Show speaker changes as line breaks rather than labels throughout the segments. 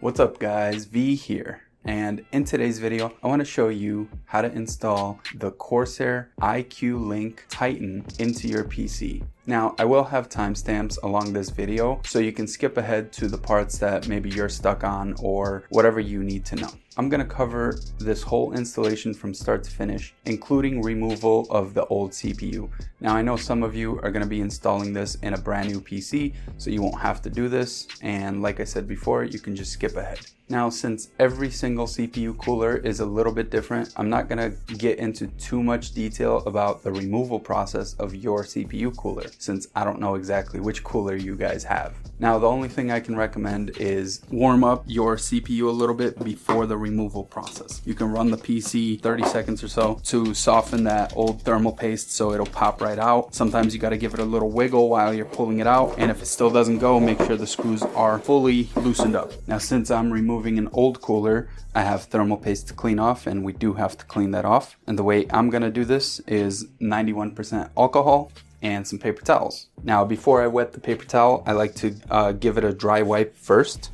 What's up guys, V here, and in today's video I want to show you how to install the Corsair iCue Link Titan into your PC. Now I will have timestamps along this video so you can skip ahead to the parts that maybe you're stuck on or whatever you need to know. I'm going to cover this whole installation from start to finish, including removal of the old CPU. Now I know some of you are going to be installing this in a brand new PC, so you won't have to do this, and like I said before, you can just skip ahead. Now, since every single CPU cooler is a little bit different, I'm not going to get into too much detail about the removal process of your CPU cooler, since I don't know exactly which cooler you guys have. Now, the only thing I can recommend is warm up your CPU a little bit before the removal process. You can run the PC 30 seconds or so to soften that old thermal paste so it'll pop right out. Sometimes you got to give it a little wiggle while you're pulling it out, and if it still doesn't go, make sure the screws are fully loosened up. Now, since I'm removing an old cooler, I have thermal paste to clean off, and we do have to clean that off. And the way I'm gonna do this is 91% alcohol and some paper towels. Now, before I wet the paper towel, I like to give it a dry wipe first.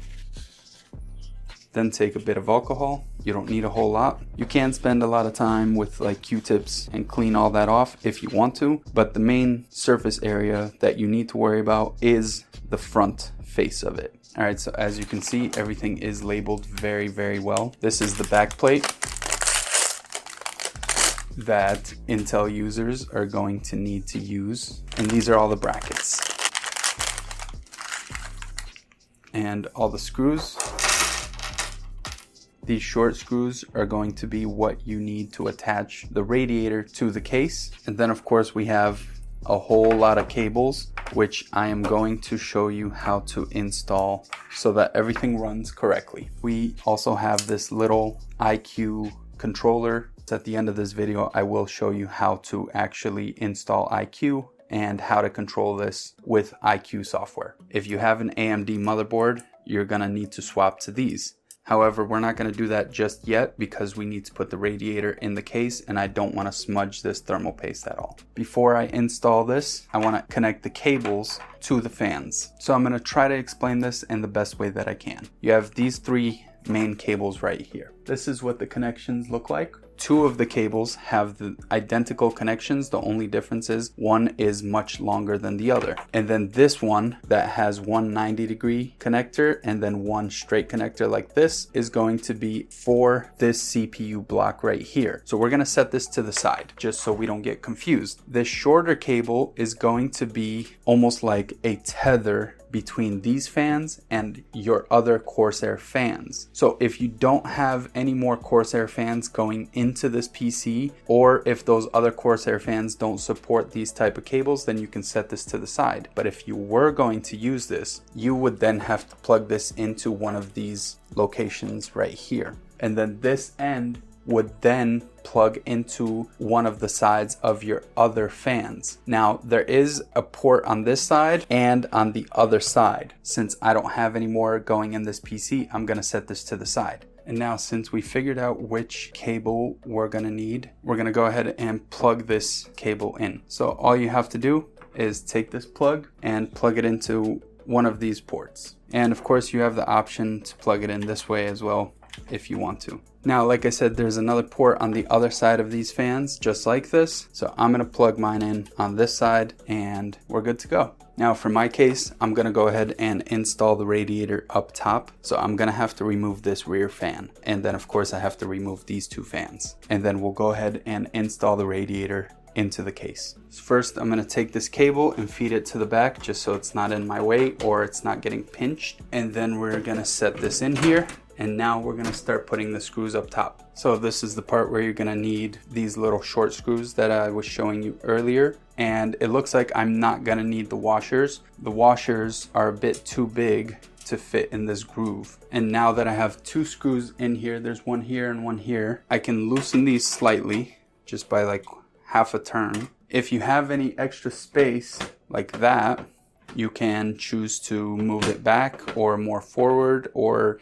Then take a bit of alcohol. You don't need a whole lot. You can spend a lot of time with like Q-tips and clean all that off if you want to, but the main surface area that you need to worry about is the front face of it. All right, so as you can see, everything is labeled very, very well. This is the backplate that Intel users are going to need to use. And these are all the brackets. And all the screws. These short screws are going to be what you need to attach the radiator to the case. And then of course we have a whole lot of cables, which I am going to show you how to install so that everything runs correctly. We also have this little iCue controller. At the end of this video, I will show you how to actually install iCue and how to control this with iCue software. If you have an AMD motherboard, you're gonna need to swap to these. However, we're not going to do that just yet because we need to put the radiator in the case, and I don't want to smudge this thermal paste at all. Before I install this, I want to connect the cables to the fans. So I'm going to try to explain this in the best way that I can. You have these three main cables right here. This is what the connections look like. Two of the cables have the identical connections. The only difference is one is much longer than the other. And then this one that has one 90-degree connector and then one straight connector like this is going to be for this CPU block right here. So we're going to set this to the side just so we don't get confused. This shorter cable is going to be almost like a tether between these fans and your other Corsair fans. So if you don't have any more Corsair fans going into this PC, or if those other Corsair fans don't support these type of cables, then you can set this to the side. But if you were going to use this, you would then have to plug this into one of these locations right here. And then this end would then plug into one of the sides of your other fans. Now, there is a port on this side and on the other side. Since I don't have any more going in this PC, I'm gonna set this to the side. And now, since we figured out which cable we're gonna need, we're gonna go ahead and plug this cable in. So all you have to do is take this plug and plug it into one of these ports. And of course, you have the option to plug it in this way as well if you want to. Now, like I said, there's another port on the other side of these fans, just like this. So I'm gonna plug mine in on this side and we're good to go. Now for my case, I'm gonna go ahead and install the radiator up top. So I'm gonna have to remove this rear fan. And then of course I have to remove these two fans. And then we'll go ahead and install the radiator into the case. First, I'm gonna take this cable and feed it to the back just so it's not in my way or it's not getting pinched. And then we're gonna set this in here. And now we're gonna start putting the screws up top. So this is the part where you're gonna need these little short screws that I was showing you earlier. And it looks like I'm not gonna need the washers. The washers are a bit too big to fit in this groove. And now that I have two screws in here, there's one here and one here, I can loosen these slightly just by like half a turn. If you have any extra space like that, you can choose to move it back or more forward, or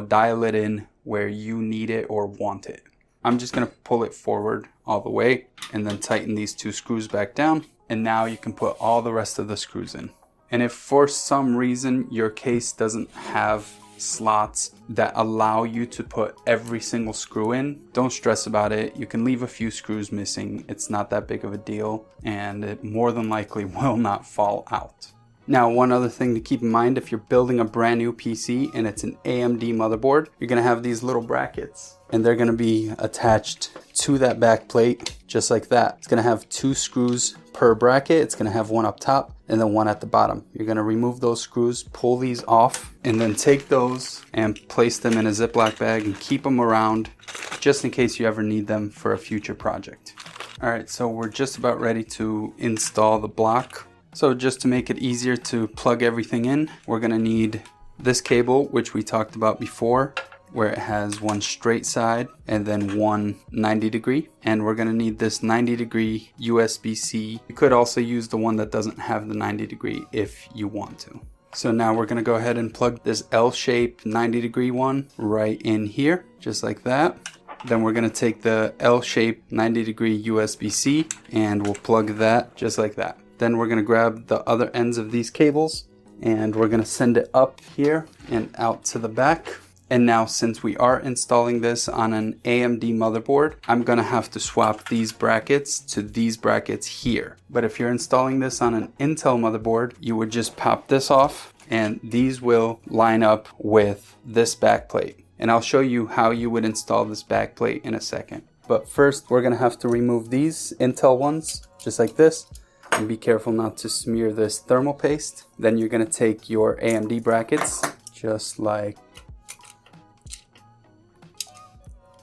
dial it in where you need it or want it. I'm just gonna pull it forward all the way and then tighten these two screws back down. And now you can put all the rest of the screws in. And if for some reason your case doesn't have slots that allow you to put every single screw in. Don't stress about it. You can leave a few screws missing. It's not that big of a deal, and it more than likely will not fall out. Now, one other thing to keep in mind, if you're building a brand new PC and it's an AMD motherboard, you're gonna have these little brackets, and they're gonna be attached to that back plate just like that. It's gonna have 2 screws per bracket. It's gonna have one up top and then one at the bottom. You're gonna remove those screws, pull these off, and then take those and place them in a Ziploc bag and keep them around just in case you ever need them for a future project. All right, so we're just about ready to install the block. So just to make it easier to plug everything in, we're gonna need this cable, which we talked about before, where it has one straight side and then one 90 degree. And we're gonna need this 90 degree USB-C. You could also use the one that doesn't have the 90 degree if you want to. So now we're gonna go ahead and plug this L-shaped 90 degree one right in here, just like that. Then we're gonna take the L-shaped 90 degree USB-C and we'll plug that just like that. Then we're gonna grab the other ends of these cables and we're gonna send it up here and out to the back. And now, since we are installing this on an AMD motherboard, I'm gonna have to swap these brackets to these brackets here. But if you're installing this on an Intel motherboard, you would just pop this off and these will line up with this backplate. And I'll show you how you would install this backplate in a second. But first, we're gonna have to remove these Intel ones, just like this. And be careful not to smear this thermal paste. Then you're gonna take your AMD brackets, just like,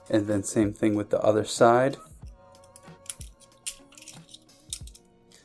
and then same thing with the other side.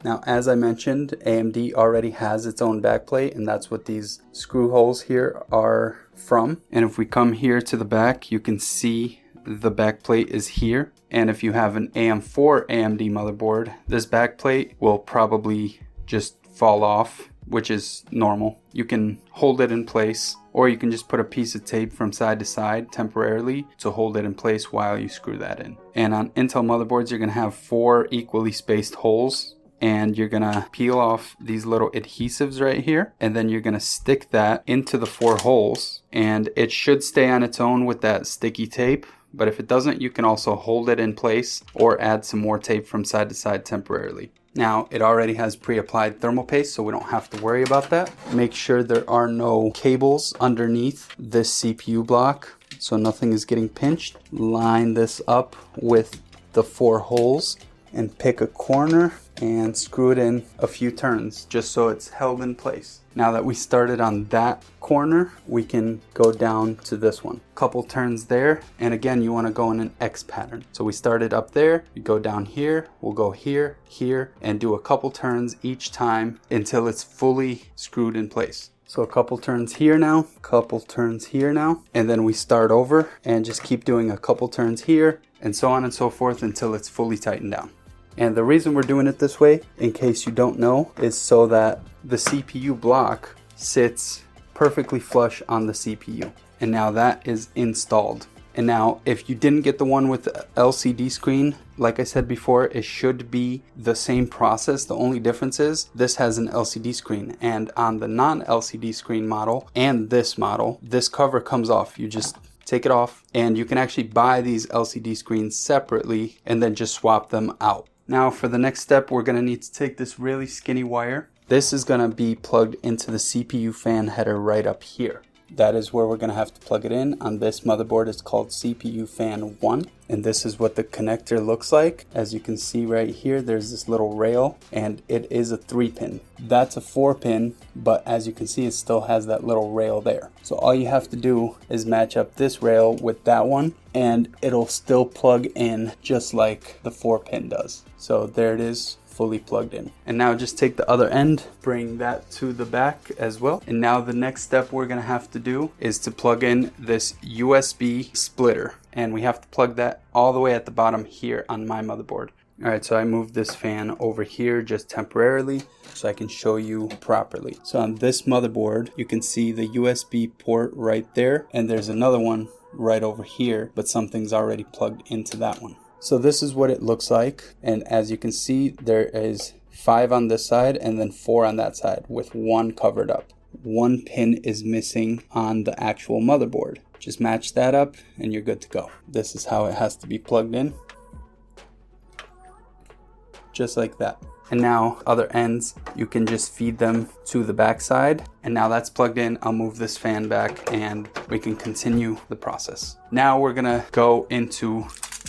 Now, as I mentioned, AMD already has its own backplate, and that's what these screw holes here are from. And if we come here to the back, you can see the backplate is here. And if you have an AM4 AMD motherboard, this backplate will probably just fall off, which is normal. You can hold it in place, or you can just put a piece of tape from side to side temporarily to hold it in place while you screw that in. And on Intel motherboards, you're gonna have 4 equally spaced holes, and you're gonna peel off these little adhesives right here, and then you're gonna stick that into the 4 holes, and it should stay on its own with that sticky tape. But if it doesn't, you can also hold it in place or add some more tape from side to side temporarily. Now, it already has pre-applied thermal paste, so we don't have to worry about that. Make sure there are no cables underneath this CPU block, so nothing is getting pinched. Line this up with the 4 holes and pick a corner and screw it in a few turns just so it's held in place. Now that we started on that corner, we can go down to this one. Couple turns there, and again, you want to go in an X pattern. So we started up there, you go down here, we'll go here, here, and do a couple turns each time until it's fully screwed in place. So a couple turns here now, couple turns here now, and then we start over and just keep doing a couple turns here, and so on and so forth until it's fully tightened down. And the reason we're doing it this way, in case you don't know, is so that the CPU block sits perfectly flush on the CPU. And now that is installed. And now, if you didn't get the one with the LCD screen, like I said before, it should be the same process. The only difference is this has an LCD screen, and on the non-LCD screen model and this model, this cover comes off. You just take it off, and you can actually buy these LCD screens separately and then just swap them out. Now for the next step, we're gonna need to take this really skinny wire. This is gonna be plugged into the CPU fan header right up here. That is where we're gonna have to plug it in. On this motherboard, it's called CPU fan 1. And this is what the connector looks like. As you can see right here, there's this little rail, and it is a 3-pin. That's a 4-pin, but as you can see, it still has that little rail there. So all you have to do is match up this rail with that one, and it'll still plug in just like the 4-pin does. So there it is, fully plugged in. And now just take the other end, bring that to the back as well. And now the next step we're gonna have to do is to plug in this USB splitter. And we have to plug that all the way at the bottom here on my motherboard. All right, so I moved this fan over here just temporarily so I can show you properly. So on this motherboard, you can see the USB port right there, and there's another one right over here, but something's already plugged into that one. So this is what it looks like, and as you can see, there is 5 on this side and then 4 on that side with 1 covered up. one pin is missing on the actual motherboard. Just match that up and you're good to go. This is how it has to be plugged in. Just like that. And now other ends, you can just feed them to the back side. And now that's plugged in. I'll move this fan back and we can continue the process. Now we're gonna go into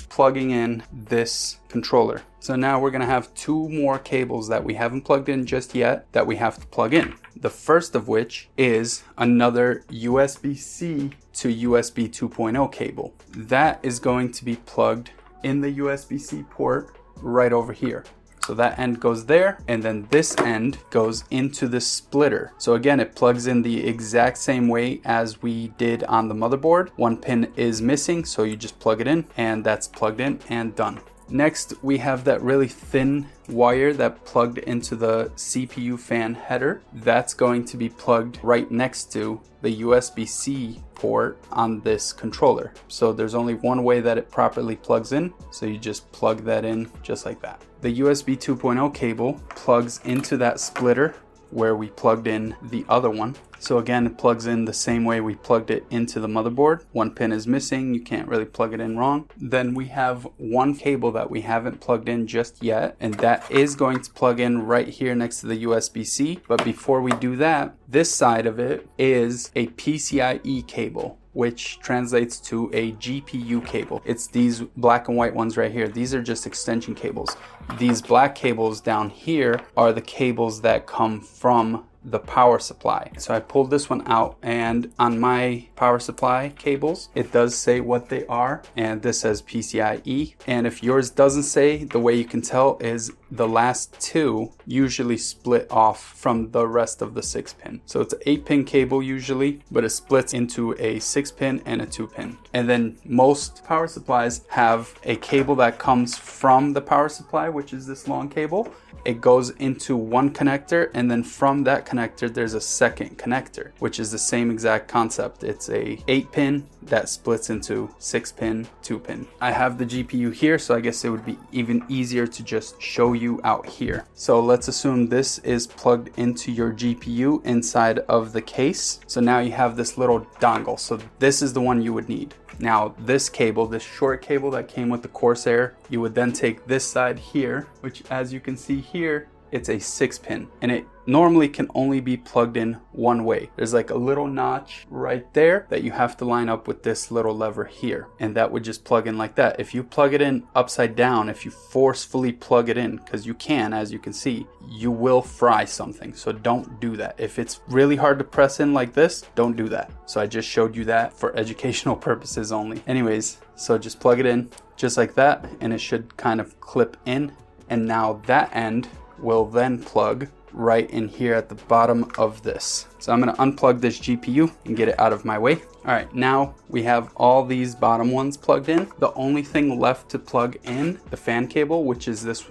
plugging in this controller. So now we're gonna have two more cables that we haven't plugged in just yet that we have to plug in. The first of which is another USB-C to USB 2.0 cable. That is going to be plugged in the USB-C port right over here. So that end goes there, and then this end goes into the splitter. So again, it plugs in the exact same way as we did on the motherboard. One pin is missing, so you just plug it in, and that's plugged in and done. Next, we have that really thin wire that plugged into the CPU fan header. That's going to be plugged right next to the USB-C port on this controller. So there's only one way that it properly plugs in. So you just plug that in just like that. The USB 2.0 cable plugs into that splitter where we plugged in the other one. So again, it plugs in the same way we plugged it into the motherboard. One pin is missing, you can't really plug it in wrong. Then we have one cable that we haven't plugged in just yet, and that is going to plug in right here next to the USB-C. But before we do that, this side of it is a PCIe cable, which translates to a GPU cable. It's these black and white ones right here. These are just extension cables. These black cables down here are the cables that come from the power supply. So I pulled this one out, and on my power supply cables, it does say what they are, and this says PCIe. And if yours doesn't say, the way you can tell is the last two usually split off from the rest of the 6-pin. So it's an 8-pin cable usually, but it splits into a 6-pin and a 2-pin. And then most power supplies have a cable that comes from the power supply, which is this long cable. It goes into one connector, and then from that connector there's a second connector, which is the same exact concept. It's a 8-pin that splits into 6-pin, 2-pin. I have the GPU here, so I guess it would be even easier to just show you out here. So let's assume this is plugged into your GPU inside of the case. So now you have this little dongle. So this is the one you would need. Now this cable, this short cable that came with the Corsair, you would then take this side here, which as you can see here, it's a 6-pin, and it normally can only be plugged in one way. There's like a little notch right there that you have to line up with this little lever here, and that would just plug in like that. If you plug it in upside down, if you forcefully plug it in, because you can, as you can see, you will fry something. So don't do that. If it's really hard to press in like this, don't do that. So I just showed you that for educational purposes only. Anyways, so just plug it in just like that, and it should kind of clip in. And now that end will then plug right in here at the bottom of this. So I'm going to unplug this GPU and get it out of my way. All right, now we have all these bottom ones plugged in. The only thing left to plug in the fan cable, which is this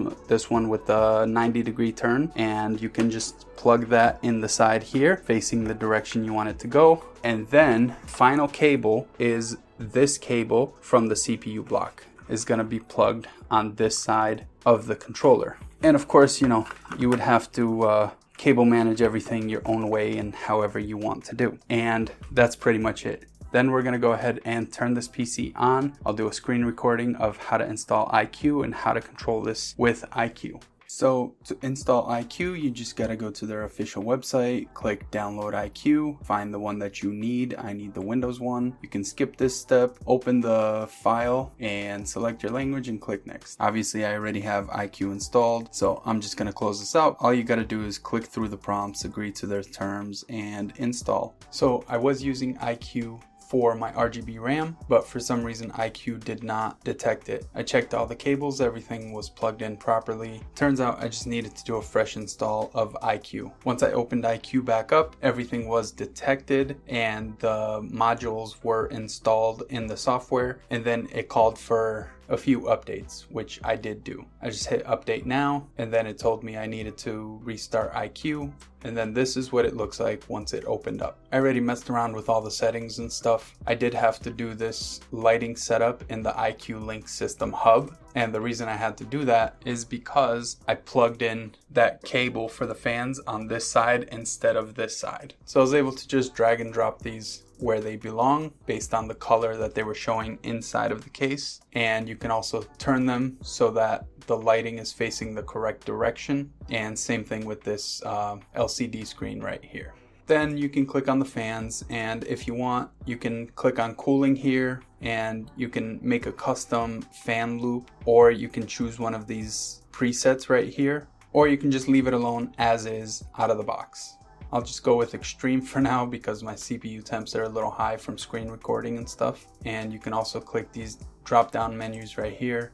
one with the 90-degree turn, and you can just plug that in the side here facing the direction you want it to go. And then final cable is this cable from the CPU block is going to be plugged on this side of the controller. And of course, you know, you would have to cable manage everything your own way and however you want to do. And that's pretty much it. Then we're gonna go ahead and turn this PC on. I'll do a screen recording of how to install iCue and how to control this with iCue. So to install iCue, you just gotta go to their official website, click download iCue, find the one that you need. I need the Windows one. You can skip this step, open the file and select your language and click next. Obviously I already have iCue installed, so I'm just gonna close this out. All you gotta do is click through the prompts, agree to their terms and install. So I was using iCue for my RGB RAM, but for some reason iCue did not detect it. I checked all the cables, everything was plugged in properly. Turns out I just needed to do a fresh install of iCue. Once I opened iCue back up, everything was detected and the modules were installed in the software, and then it called for a few updates, which I did do. I just hit update now, and then it told me I needed to restart iCue, and then this is what it looks like once it opened up. I already messed around with all the settings and stuff. I did have to do this lighting setup in the iCue Link System Hub, And the reason I had to do that is because I plugged in that cable for the fans on this side instead of this side. So I was able to just drag and drop these where they belong based on the color that they were showing inside of the case. And you can also turn them so that the lighting is facing the correct direction. And same thing with this LCD screen right here. Then you can click on the fans, and if you want, you can click on cooling here and you can make a custom fan loop, or you can choose one of these presets right here, or you can just leave it alone as is out of the box. I'll just go with extreme for now because my CPU temps are a little high from screen recording and stuff. And you can also click these drop down menus right here.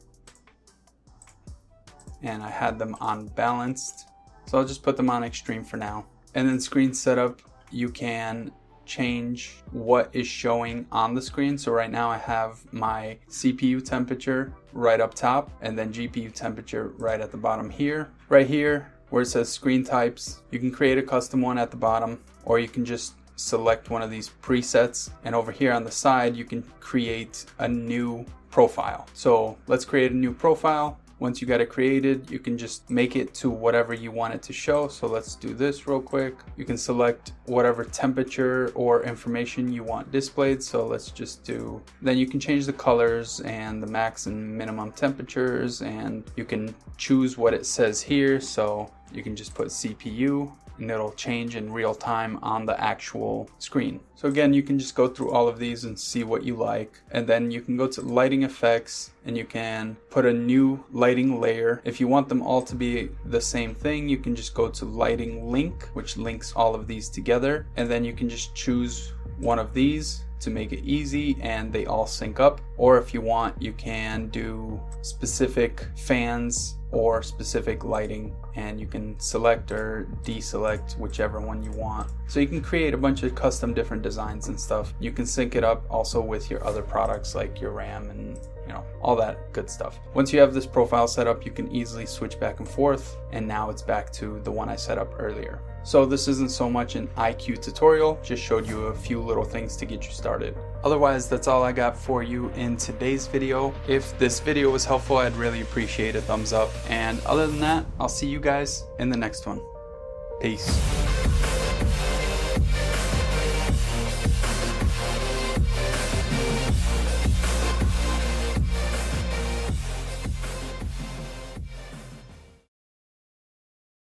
And I had them on balanced, so I'll just put them on extreme for now. And then screen setup, you can change what is showing on the screen. So right now I have my CPU temperature right up top and then GPU temperature right at the bottom here. Right here where it says screen types, you can create a custom one at the bottom, or you can just select one of these presets, and over here on the side you can create a new profile. So let's create a new profile. Once you got it created, you can just make it to whatever you want it to show. So let's do this real quick. You can select whatever temperature or information you want displayed. So let's just do, then you can change the colors and the max and minimum temperatures, and you can choose what it says here. So you can just put CPU and it'll change in real time on the actual screen. So again, you can just go through all of these and see what you like. And then you can go to lighting effects and you can put a new lighting layer. If you want them all to be the same thing, you can just go to lighting link, which links all of these together. And then you can just choose one of these to make it easy and they all sync up. Or if you want, you can do specific fans or specific lighting, and you can select or deselect whichever one you want. So you can create a bunch of custom different designs and stuff. You can sync it up also with your other products like your RAM and all that good stuff. Once you have this profile set up, you can easily switch back and forth, and now it's back to the one I set up earlier. So this isn't so much an iCue tutorial, just showed you a few little things to get you started. Otherwise, that's all I got for you in today's video. If this video was helpful, I'd really appreciate a thumbs up. And other than that, I'll see you guys in the next one. Peace.